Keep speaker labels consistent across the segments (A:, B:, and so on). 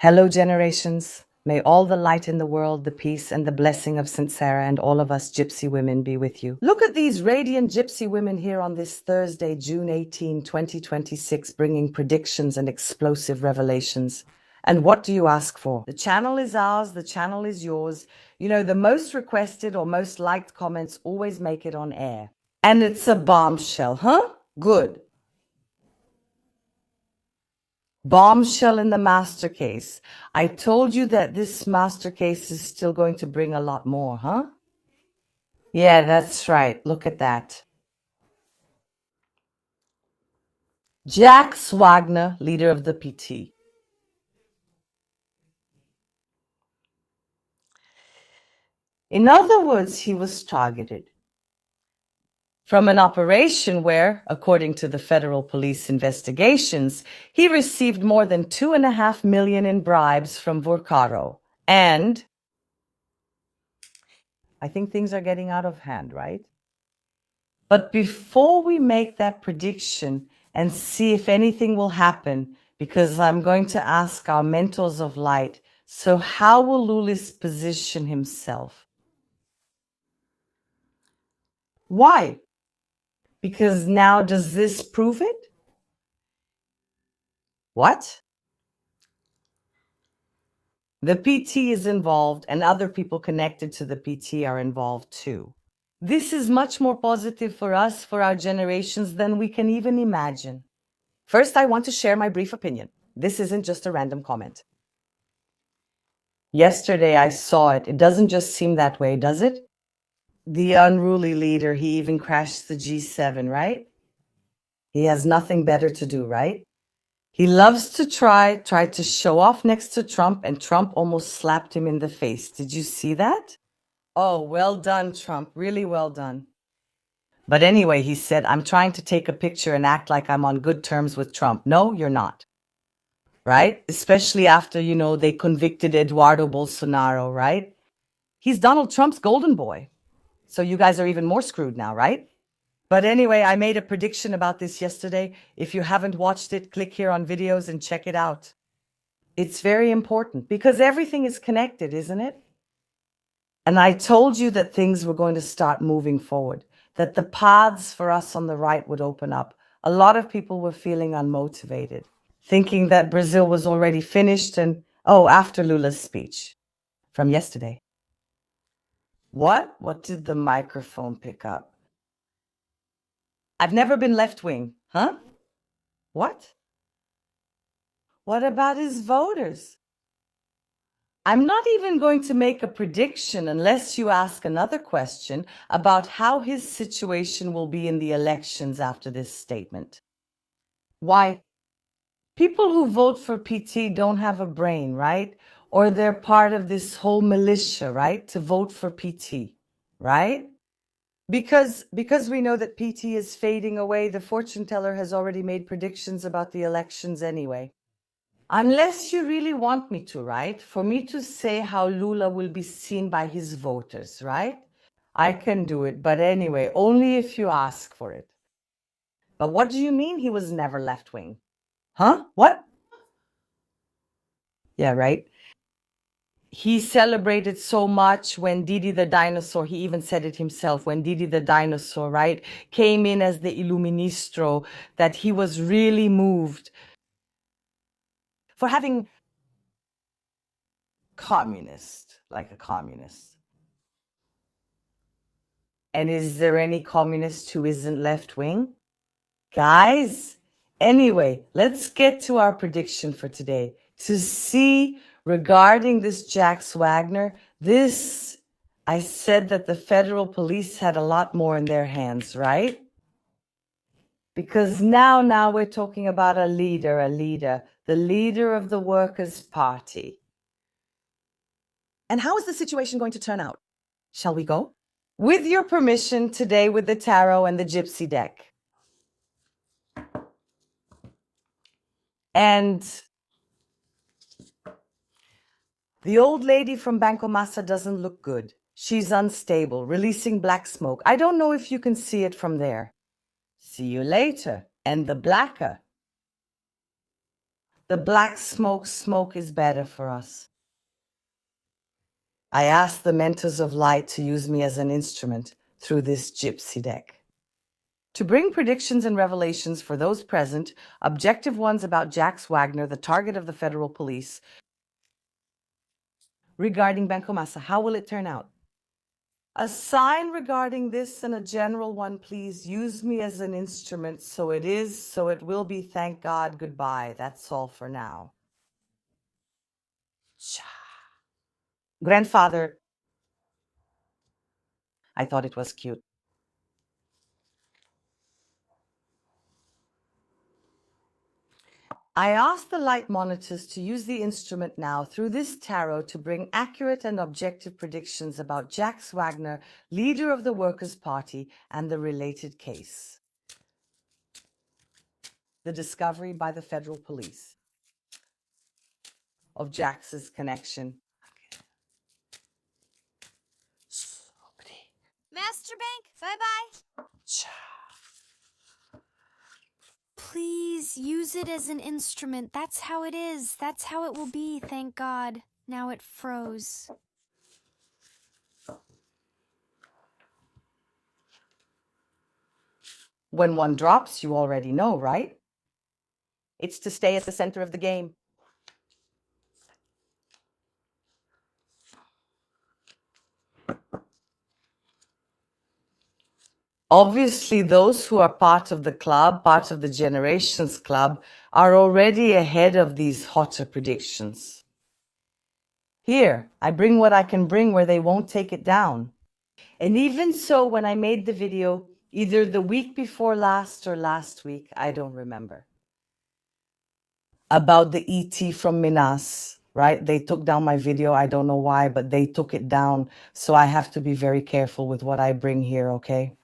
A: Hello, generations. May all the light in the world, the peace, and the blessing of St. Sarah and all of us gypsy women be with you. Look at these radiant gypsy women here on this Thursday, June 18, 2026, bringing predictions and explosive revelations. And what do you ask for? The channel is ours, the channel is yours. You know, the most requested or most liked comments always make it on air. And it's a bombshell, huh? Good. Bombshell in the master case. I told you that this master case is still going to bring a lot more, huh? Yeah, that's right. Look at that. Jack Wagner, leader of the PT. In other words, he was targeted from an operation where, according to the federal police investigations, he received more than 2.5 million in bribes from Vorcaro. And I think things are getting out of hand, right? But before we make that prediction and see if anything will happen, because I'm going to ask our mentors of light, so how will Lula position himself? Why? Because now does this prove it? What? The PT is involved and other people connected to the PT are involved too. This is much more positive for us, for our generations, than we can even imagine. First, I want to share my brief opinion. This isn't just a random comment. Yesterday I saw it. It doesn't just seem that way, does it? The unruly leader, he even crashed the G7, right? He has nothing better to do, right? He loves to try to show off next to Trump, and Trump almost slapped him in the face. Did you see that? Oh, well done, Trump. Really well done. But anyway, he said, I'm trying to take a picture and act like I'm on good terms with Trump. No, you're not. Right? Especially after, they convicted Eduardo Bolsonaro, right? He's Donald Trump's golden boy. So you guys are even more screwed now, right? But anyway, I made a prediction about this yesterday. If you haven't watched it, click here on videos and check it out. It's very important because everything is connected, isn't it? And I told you that things were going to start moving forward, that the paths for us on the right would open up. A lot of people were feeling unmotivated, thinking that Brazil was already finished and, after Lula's speech from yesterday. What? What did the microphone pick up? I've never been left-wing, huh? What? What about his voters? I'm not even going to make a prediction unless you ask another question about how his situation will be in the elections after this statement. Why? People who vote for PT don't have a brain, right? Or they're part of this whole militia, right? To vote for PT, right? Because we know that PT is fading away, the fortune teller has already made predictions about the elections anyway. Unless you really want me to, right? For me to say how Lula will be seen by his voters, right? I can do it, but anyway, only if you ask for it. But what do you mean he was never left-wing? Huh? What? Yeah, right? He celebrated so much when Didi the dinosaur, he even said it himself, when Didi the dinosaur, right, came in as the Illuministro, that he was really moved for having communist, like a communist. And is there any communist who isn't left-wing? Guys, anyway, let's get to our prediction for today. To see regarding this Jack Wagner, I said that the federal police had a lot more in their hands, right? Because now we're talking about a leader, the leader of the Workers' Party. And how is the situation going to turn out? Shall we go? With your permission, today with the tarot and the gypsy deck. And the old lady from Banco Master doesn't look good. She's unstable, releasing black smoke. I don't know if you can see it from there. See you later. And the blacker. The black smoke is better for us. I asked the mentors of light to use me as an instrument through this gypsy deck. To bring predictions and revelations for those present, objective ones about Jax Wagner, the target of the federal police, regarding Banco Master. How will it turn out? A sign regarding this and a general one, please. Use me as an instrument. So it is, so it will be. Thank God. Goodbye. That's all for now. Grandfather, I thought it was cute. I asked the light monitors to use the instrument now through this tarot to bring accurate and objective predictions about Jax Wagner, leader of the Workers' Party, and the related case. The discovery by the federal police of Jax's connection.
B: Master Bank, bye-bye. Please use it as an instrument. That's how it is. That's how it will be, thank God. Now it froze.
A: When one drops, you already know, right? It's to stay at the center of the game. Obviously, those who are part of the club, part of the Generations Club, are already ahead of these hotter predictions. Here, I bring what I can bring where they won't take it down. And even so, when I made the video, either the week before last or last week, I don't remember, about the ET from Minas, right? They took down my video. I don't know why, but they took it down. So I have to be very careful with what I bring here, okay?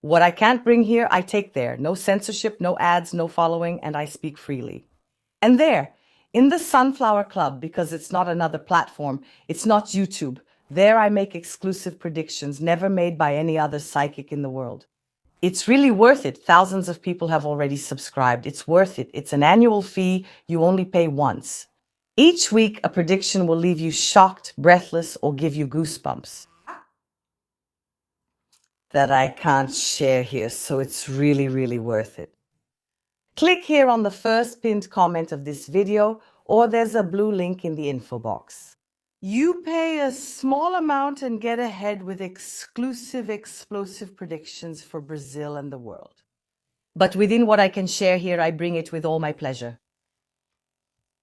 A: What I can't bring here, I take there. No censorship, no ads, no following, and I speak freely. And there, in the Sunflower Club, because it's not another platform, it's not YouTube, there I make exclusive predictions never made by any other psychic in the world. It's really worth it. Thousands of people have already subscribed. It's worth it. It's an annual fee. You only pay once. Each week, a prediction will leave you shocked, breathless, or give you goosebumps that I can't share here, so it's really, really worth it. Click here on the first pinned comment of this video, or there's a blue link in the info box. You pay a small amount and get ahead with exclusive, explosive predictions for Brazil and the world. But within what I can share here, I bring it with all my pleasure.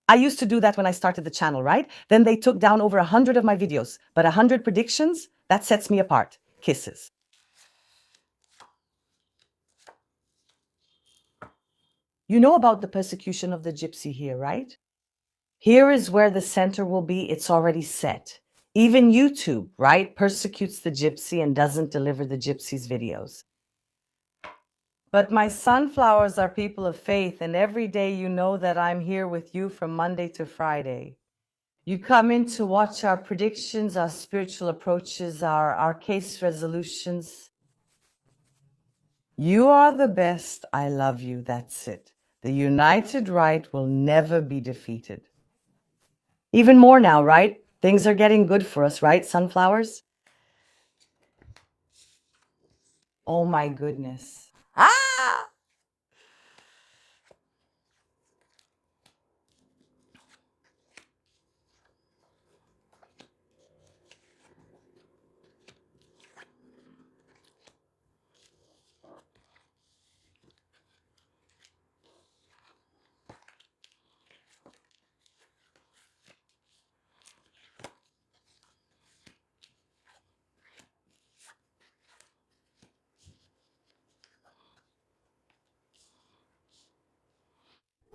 A: I used to do that when I started the channel, right? Then they took down over 100 of my videos, but 100 predictions, that sets me apart. Kisses. You know about the persecution of the gypsy here, right? Here is where the center will be. It's already set. Even YouTube, right, persecutes the gypsy and doesn't deliver the gypsy's videos. But my sunflowers are people of faith, and every day you know that I'm here with you from Monday to Friday. You come in to watch our predictions, our spiritual approaches, our case resolutions. You are the best. I love you. That's it. The united right will never be defeated. Even more now, right? Things are getting good for us, right, sunflowers? Oh my goodness. Ah!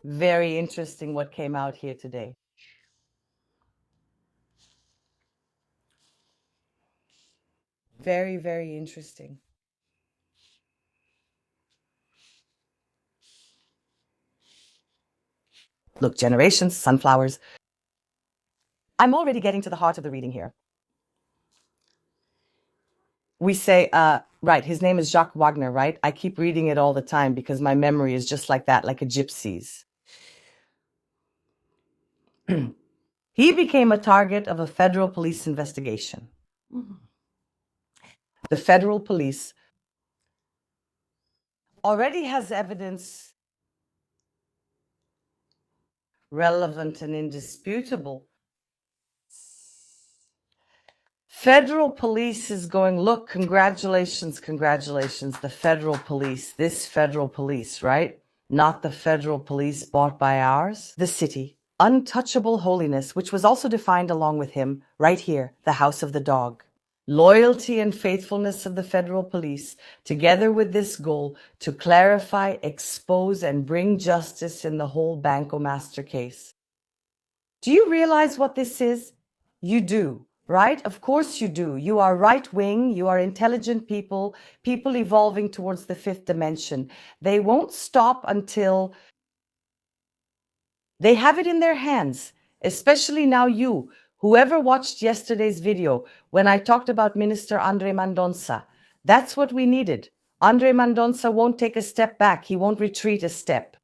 A: Very interesting what came out here today. Very, very interesting. Look, generations, sunflowers. I'm already getting to the heart of the reading here. We say, right, his name is Jacques Wagner, right? I keep reading it all the time because my memory is just like that, like a gypsy's. He became a target of a federal police investigation. The federal police already has evidence relevant and indisputable. Federal police is going, look, congratulations, congratulations, the federal police, this federal police, right? Not the federal police bought by ours. The city, untouchable holiness, which was also defined along with him, right here, the house of the dog. Loyalty and faithfulness of the federal police, together with this goal to clarify, expose, and bring justice in the whole Banco Master case. Do you realize what this is? You do, right? Of course you do. You are right-wing, you are intelligent people, people evolving towards the fifth dimension. They won't stop until they have it in their hands, especially now you, whoever watched yesterday's video when I talked about Minister Andre Mendonça. That's what we needed. Andre Mendonça won't take a step back. He won't retreat a step.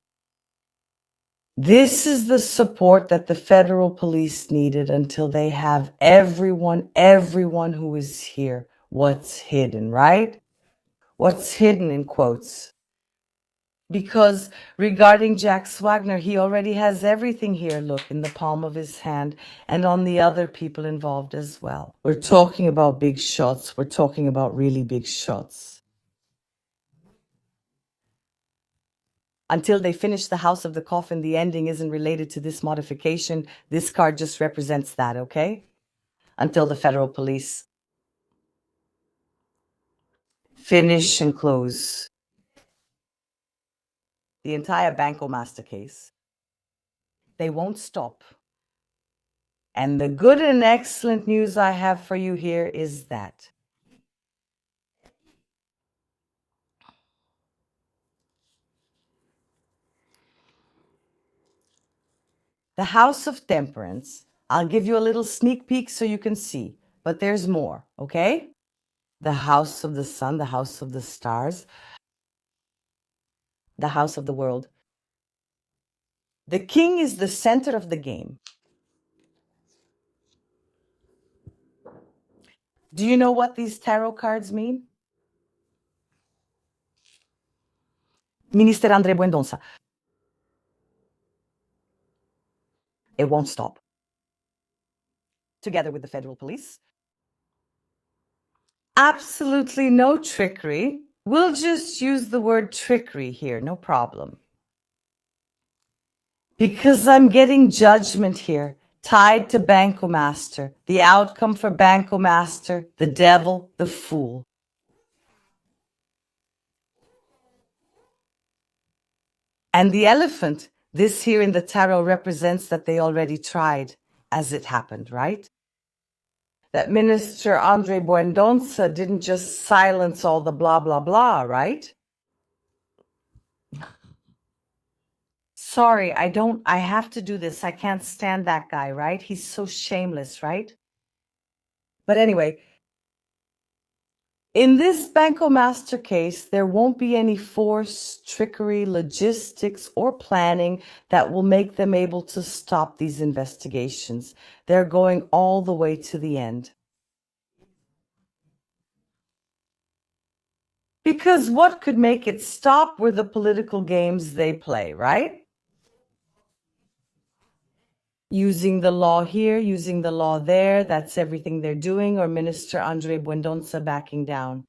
A: This is the support that the federal police needed until they have everyone who is here. What's hidden, right? What's hidden in quotes. Because regarding Jack Swagner, he already has everything here, look, in the palm of his hand, and on the other people involved as well. We're talking about big shots. We're talking about really big shots. Until they finish the House of the Coffin, the ending isn't related to this modification. This card just represents that, okay? Until the federal police finish and close the entire Banco Master case. They won't stop. And the good and excellent news I have for you here is that the House of Temperance, I'll give you a little sneak peek so you can see, but there's more, okay? The House of the Sun, the House of the Stars, the House of the World. The king is the center of the game. Do you know what these tarot cards mean? Minister Andre Mendonça. It won't stop. Together with the federal police. Absolutely no trickery. We'll just use the word trickery here, no problem. Because I'm getting judgment here, tied to Banco Master. The outcome for Banco Master, the devil, the fool. And the elephant, this here in the tarot represents that they already tried, as it happened, right? That Minister Andre Mendonça didn't just silence all the blah, blah, blah, right? Sorry, I have to do this. I can't stand that guy, right? He's so shameless, right? But anyway, in this Banco Master case, there won't be any force, trickery, logistics, or planning that will make them able to stop these investigations. They're going all the way to the end. Because what could make it stop were the political games they play, right? Using the law here, using the law there, that's everything they're doing, or Minister Andre Mendonça backing down.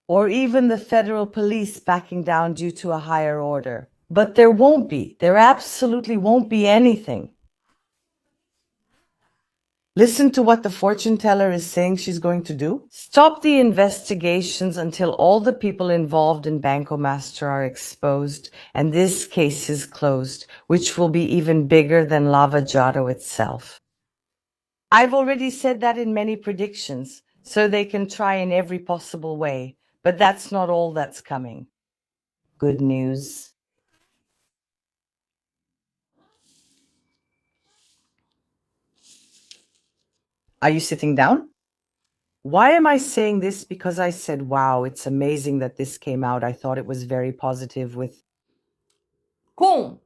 A: Or even the federal police backing down due to a higher order. But there won't be. There absolutely won't be anything. Listen to what the fortune teller is saying she's going to do. Stop the investigations until all the people involved in Banco Master are exposed and this case is closed, which will be even bigger than Lava Jato itself. I've already said that in many predictions, so they can try in every possible way, but that's not all that's coming. Good news. Are you sitting down? Why am I saying this? Because I said, wow, it's amazing that this came out. I thought it was very positive with... Boom!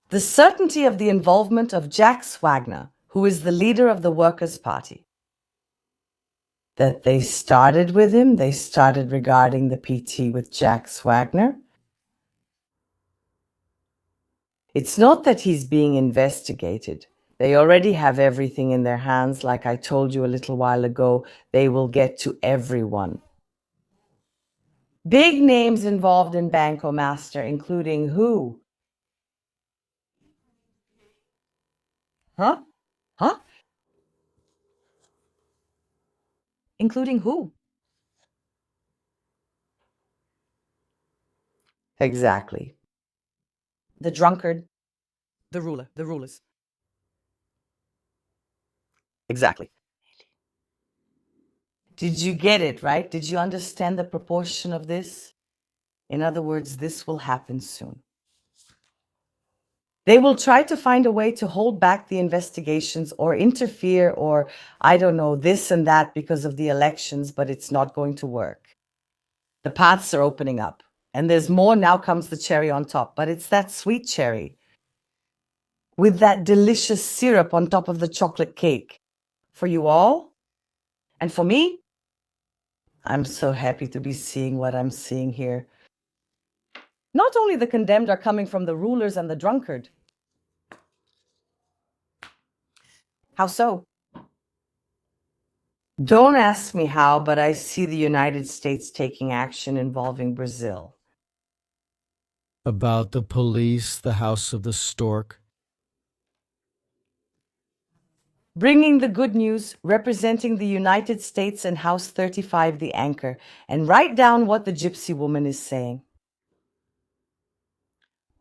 A: The certainty of the involvement of Jack Wagner, who is the leader of the Workers' Party. That they started with him, they started regarding the PT with Jack Wagner. It's not that he's being investigated. They already have everything in their hands. Like I told you a little while ago, they will get to everyone. Big names involved in Banco Master, including who? Huh? Huh? Including who? Exactly. The drunkard, the rulers. Exactly. Did you get it, right? Did you understand the proportion of this? In other words, this will happen soon. They will try to find a way to hold back the investigations or interfere or, I don't know, this and that because of the elections, but it's not going to work. The paths are opening up. And there's more. Now comes the cherry on top, but it's that sweet cherry with that delicious syrup on top of the chocolate cake. For you all, and for me, I'm so happy to be seeing what I'm seeing here. Not only the condemned are coming from the rulers and the drunkard. How so? Don't ask me how, but I see the United States taking action involving Brazil.
C: About the police, the House of the Stork.
A: Bringing the good news, representing the United States and House 35, the anchor, and write down what the gypsy woman is saying.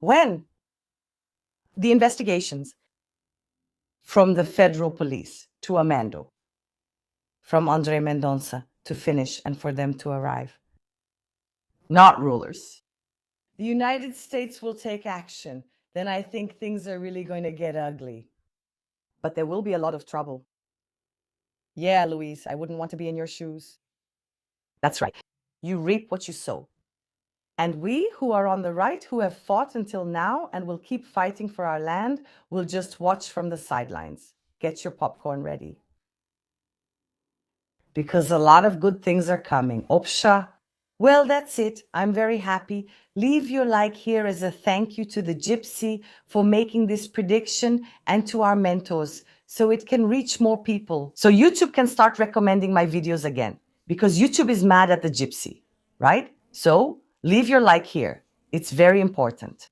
A: When? The investigations. From the federal police to Amando. From Andre Mendonça to finish and for them to arrive. Not rulers. The United States will take action. Then I think things are really going to get ugly. But there will be a lot of trouble. Yeah, Louise, I wouldn't want to be in your shoes. That's right. You reap what you sow. And we who are on the right, who have fought until now and will keep fighting for our land, will just watch from the sidelines. Get your popcorn ready. Because a lot of good things are coming. Opsha. Well, that's it. I'm very happy. Leave your like here as a thank you to the gypsy for making this prediction and to our mentors so it can reach more people. So YouTube can start recommending my videos again because YouTube is mad at the gypsy, right? So leave your like here. It's very important.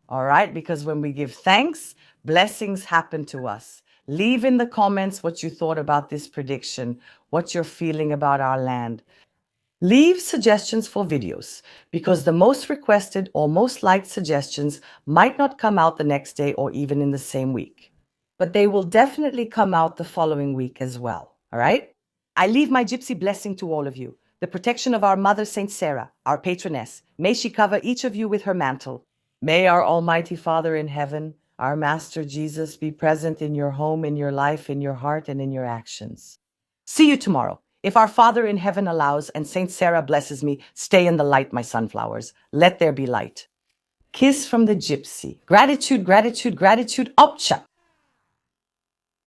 A: All right? Because when we give thanks, blessings happen to us. Leave in the comments what you thought about this prediction, what you're feeling about our land. Leave suggestions for videos because the most requested or most liked suggestions might not come out the next day or even in the same week, but they will definitely come out the following week as well. All right? I leave my gypsy blessing to all of you. The protection of our Mother Saint Sarah, our patroness. May she cover each of you with her mantle. May our Almighty Father in heaven, our Master Jesus, be present in your home, in your life, in your heart, and in your actions. See you tomorrow. If our Father in heaven allows and Saint Sarah blesses me, stay in the light, my sunflowers. Let there be light. Kiss from the gypsy. Gratitude, gratitude, gratitude. Opcha.